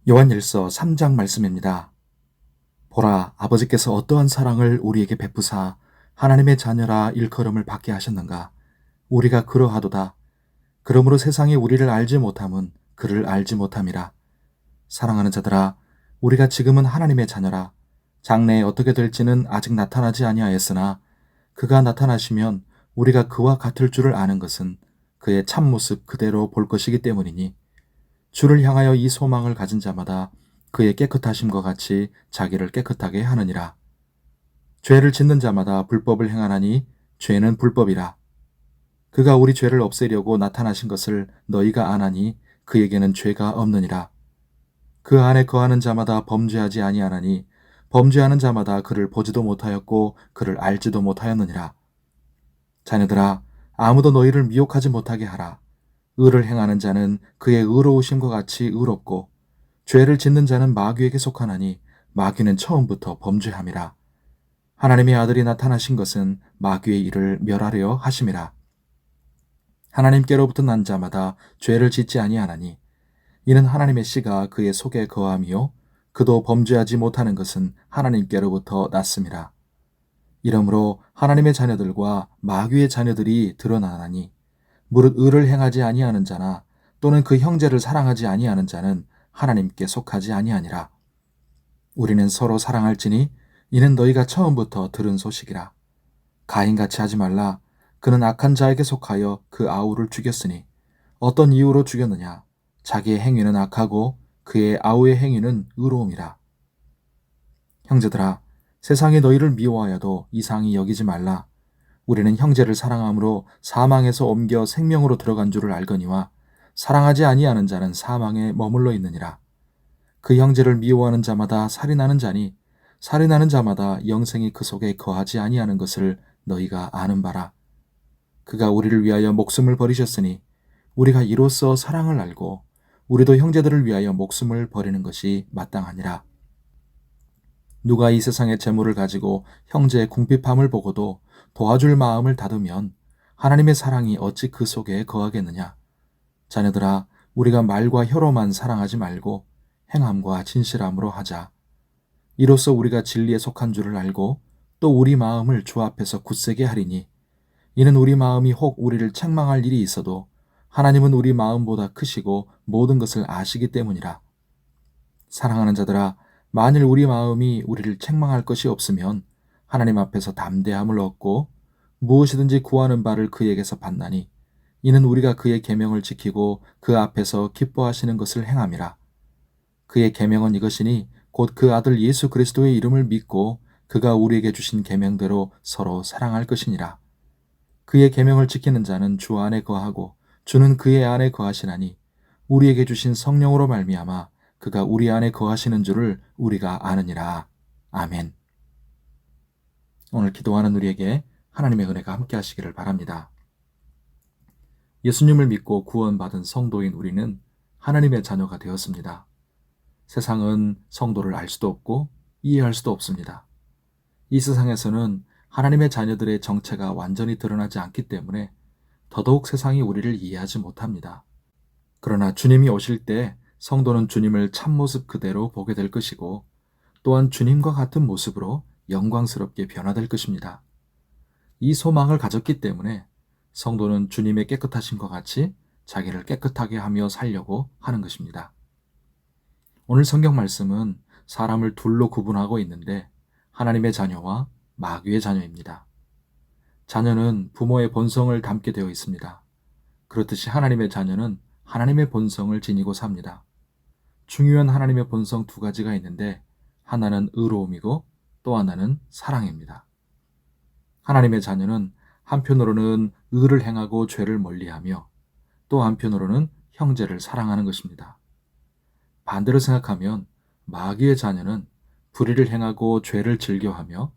요한일서 3장 말씀입니다. 보라, 아버지께서 어떠한 사랑을 우리에게 베푸사 하나님의 자녀라 일컬음을 받게 하셨는가. 우리가 그러하도다. 그러므로 세상이 우리를 알지 못함은 그를 알지 못함이라. 사랑하는 자들아, 우리가 지금은 하나님의 자녀라. 장래에 어떻게 될지는 아직 나타나지 아니하였으나 그가 나타나시면 우리가 그와 같을 줄을 아는 것은 그의 참모습 그대로 볼 것이기 때문이니 주를 향하여 이 소망을 가진 자마다 그의 깨끗하심과 같이 자기를 깨끗하게 하느니라. 죄를 짓는 자마다 불법을 행하나니 죄는 불법이라. 그가 우리 죄를 없애려고 나타나신 것을 너희가 아나니 그에게는 죄가 없느니라. 그 안에 거하는 자마다 범죄하지 아니하나니 범죄하는 자마다 그를 보지도 못하였고 그를 알지도 못하였느니라. 자녀들아, 아무도 너희를 미혹하지 못하게 하라. 의를 행하는 자는 그의 의로우심과 같이 의롭고 죄를 짓는 자는 마귀에게 속하나니 마귀는 처음부터 범죄함이라. 하나님의 아들이 나타나신 것은 마귀의 일을 멸하려 하심이라. 하나님께로부터 난 자마다 죄를 짓지 아니하나니 이는 하나님의 씨가 그의 속에 거함이요 그도 범죄하지 못하는 것은 하나님께로부터 났음이라. 이러므로 하나님의 자녀들과 마귀의 자녀들이 드러나나니 무릇 의를 행하지 아니하는 자나 또는 그 형제를 사랑하지 아니하는 자는 하나님께 속하지 아니하니라. 우리는 서로 사랑할지니 이는 너희가 처음부터 들은 소식이라. 가인같이 하지 말라. 그는 악한 자에게 속하여 그 아우를 죽였으니 어떤 이유로 죽였느냐. 자기의 행위는 악하고 그의 아우의 행위는 의로움이라. 형제들아, 세상이 너희를 미워하여도 이상히 여기지 말라. 우리는 형제를 사랑함으로 사망에서 옮겨 생명으로 들어간 줄을 알거니와 사랑하지 아니하는 자는 사망에 머물러 있느니라. 그 형제를 미워하는 자마다 살인하는 자니 살인하는 자마다 영생이 그 속에 거하지 아니하는 것을 너희가 아는 바라. 그가 우리를 위하여 목숨을 버리셨으니 우리가 이로써 사랑을 알고 우리도 형제들을 위하여 목숨을 버리는 것이 마땅하니라. 누가 이 세상의 재물을 가지고 형제의 궁핍함을 보고도 도와줄 마음을 닫으면 하나님의 사랑이 어찌 그 속에 거하겠느냐. 자녀들아, 우리가 말과 혀로만 사랑하지 말고 행함과 진실함으로 하자. 이로써 우리가 진리에 속한 줄을 알고 또 우리 마음을 주 앞에서 굳세게 하리니 이는 우리 마음이 혹 우리를 책망할 일이 있어도 하나님은 우리 마음보다 크시고 모든 것을 아시기 때문이라. 사랑하는 자들아, 만일 우리 마음이 우리를 책망할 것이 없으면 하나님 앞에서 담대함을 얻고 무엇이든지 구하는 바를 그에게서 받나니 이는 우리가 그의 계명을 지키고 그 앞에서 기뻐하시는 것을 행함이라. 그의 계명은 이것이니 곧 그 아들 예수 그리스도의 이름을 믿고 그가 우리에게 주신 계명대로 서로 사랑할 것이니라. 그의 계명을 지키는 자는 주 안에 거하고 주는 그의 안에 거하시나니 우리에게 주신 성령으로 말미암아 그가 우리 안에 거하시는 줄을 우리가 아느니라. 아멘. 오늘 기도하는 우리에게 하나님의 은혜가 함께 하시기를 바랍니다. 예수님을 믿고 구원받은 성도인 우리는 하나님의 자녀가 되었습니다. 세상은 성도를 알 수도 없고 이해할 수도 없습니다. 이 세상에서는 하나님의 자녀들의 정체가 완전히 드러나지 않기 때문에 더더욱 세상이 우리를 이해하지 못합니다. 그러나 주님이 오실 때 성도는 주님을 참모습 그대로 보게 될 것이고 또한 주님과 같은 모습으로 영광스럽게 변화될 것입니다. 이 소망을 가졌기 때문에 성도는 주님의 깨끗하심과 같이 자기를 깨끗하게 하며 살려고 하는 것입니다. 오늘 성경 말씀은 사람을 둘로 구분하고 있는데 하나님의 자녀와 마귀의 자녀입니다. 자녀는 부모의 본성을 담게 되어 있습니다. 그렇듯이 하나님의 자녀는 하나님의 본성을 지니고 삽니다. 중요한 하나님의 본성 두 가지가 있는데 하나는 의로움이고 또 하나는 사랑입니다. 하나님의 자녀는 한편으로는 의를 행하고 죄를 멀리하며 또 한편으로는 형제를 사랑하는 것입니다. 반대로 생각하면 마귀의 자녀는 불의를 행하고 죄를 즐겨하며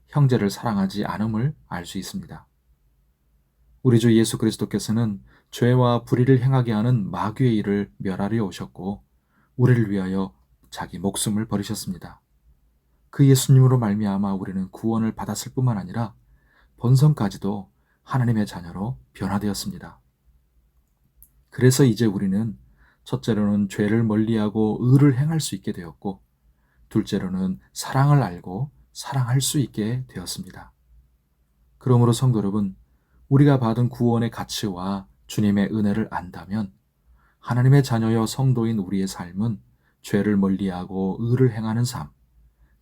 형제를 사랑하지 않음을 알 수 있습니다. 우리 주 예수 그리스도께서는 죄와 불의를 행하게 하는 마귀의 일을 멸하려 오셨고 우리를 위하여 자기 목숨을 버리셨습니다. 그 예수님으로 말미암아 우리는 구원을 받았을 뿐만 아니라 본성까지도 하나님의 자녀로 변화되었습니다. 그래서 이제 우리는 첫째로는 죄를 멀리하고 의를 행할 수 있게 되었고, 둘째로는 사랑을 알고 사랑할 수 있게 되었습니다. 그러므로 성도 여러분, 우리가 받은 구원의 가치와 주님의 은혜를 안다면 하나님의 자녀여 성도인 우리의 삶은 죄를 멀리하고 의를 행하는 삶,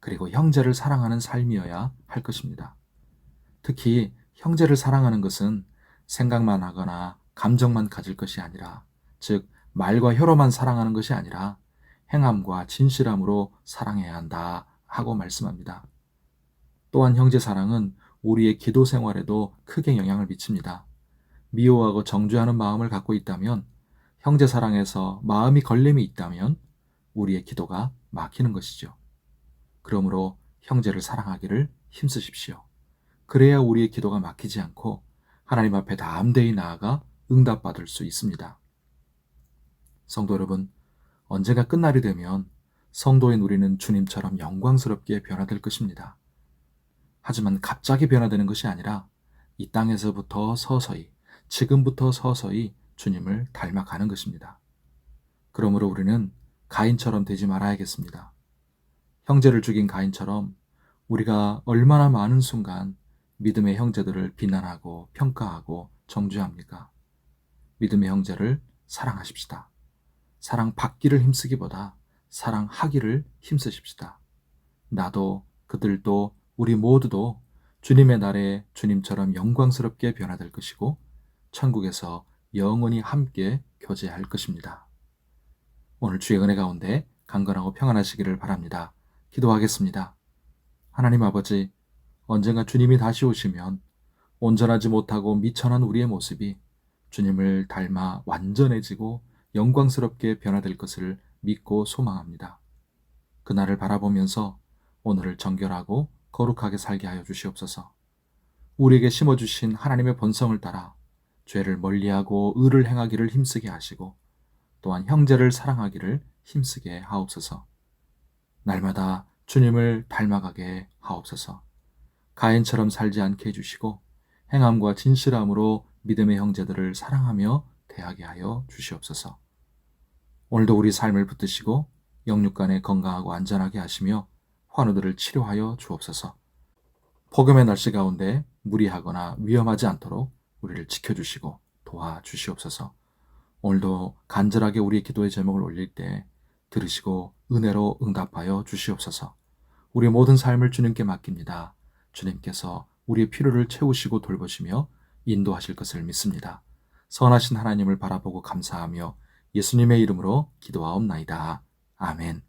그리고 형제를 사랑하는 삶이어야 할 것입니다. 특히 형제를 사랑하는 것은 생각만 하거나 감정만 가질 것이 아니라, 즉 말과 혀로만 사랑하는 것이 아니라 행함과 진실함으로 사랑해야 한다 하고 말씀합니다. 또한 형제 사랑은 우리의 기도 생활에도 크게 영향을 미칩니다. 미워하고 정죄하는 마음을 갖고 있다면, 형제 사랑에서 마음이 걸림이 있다면 우리의 기도가 막히는 것이죠. 그러므로 형제를 사랑하기를 힘쓰십시오. 그래야 우리의 기도가 막히지 않고 하나님 앞에 담대히 나아가 응답받을 수 있습니다. 성도 여러분, 언젠가 끝날이 되면 성도인 우리는 주님처럼 영광스럽게 변화될 것입니다. 하지만 갑자기 변화되는 것이 아니라 이 땅에서부터 서서히, 지금부터 서서히 주님을 닮아가는 것입니다. 그러므로 우리는 가인처럼 되지 말아야겠습니다. 형제를 죽인 가인처럼 우리가 얼마나 많은 순간 믿음의 형제들을 비난하고 평가하고 정죄합니까? 믿음의 형제를 사랑하십시다. 사랑받기를 힘쓰기보다 사랑하기를 힘쓰십시다. 나도, 그들도, 우리 모두도 주님의 날에 주님처럼 영광스럽게 변화될 것이고 천국에서 영원히 함께 교제할 것입니다. 오늘 주의 은혜 가운데 강건하고 평안하시기를 바랍니다. 기도하겠습니다. 하나님 아버지, 언젠가 주님이 다시 오시면 온전하지 못하고 미천한 우리의 모습이 주님을 닮아 완전해지고 영광스럽게 변화될 것을 믿고 소망합니다. 그날을 바라보면서 오늘을 정결하고 거룩하게 살게 하여 주시옵소서. 우리에게 심어주신 하나님의 본성을 따라 죄를 멀리하고 의를 행하기를 힘쓰게 하시고, 또한 형제를 사랑하기를 힘쓰게 하옵소서. 날마다 주님을 닮아가게 하옵소서. 가인처럼 살지 않게 해주시고 행함과 진실함으로 믿음의 형제들을 사랑하며 대하게 하여 주시옵소서. 오늘도 우리 삶을 붙드시고 영육간에 건강하고 안전하게 하시며 환우들을 치료하여 주옵소서. 폭염의 날씨 가운데 무리하거나 위험하지 않도록 우리를 지켜주시고 도와주시옵소서. 오늘도 간절하게 우리의 기도의 제목을 올릴 때 들으시고 은혜로 응답하여 주시옵소서. 우리의 모든 삶을 주님께 맡깁니다. 주님께서 우리의 필요를 채우시고 돌보시며 인도하실 것을 믿습니다. 선하신 하나님을 바라보고 감사하며 예수님의 이름으로 기도하옵나이다. 아멘.